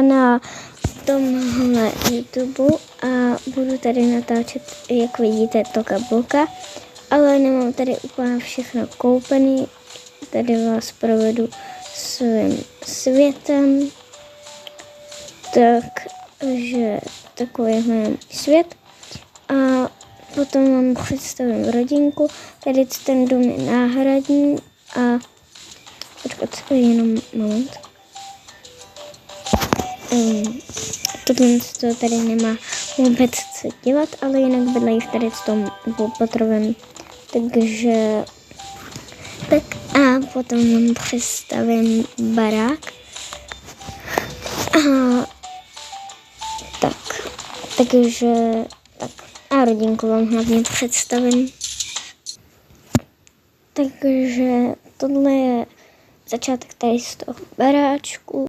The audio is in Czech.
na tomhle YouTube a budu tady natáčet, jak vidíte, to kabelka, ale nemám tady úplně všechno koupený. Tady vás provedu svým světem. Takže takový je můj svět. A potom vám představím rodinku. Tady ten dům je náhradní a počkat, jenom moment. Tohle to tady nemá vůbec co dělat, ale jinak bydlejí tady v tom dvoupatrovém. Takže tak a potom vám představím barák. Takže tak a rodinku vám hlavně představím. Takže tohle je začátek tady z toho baráčku.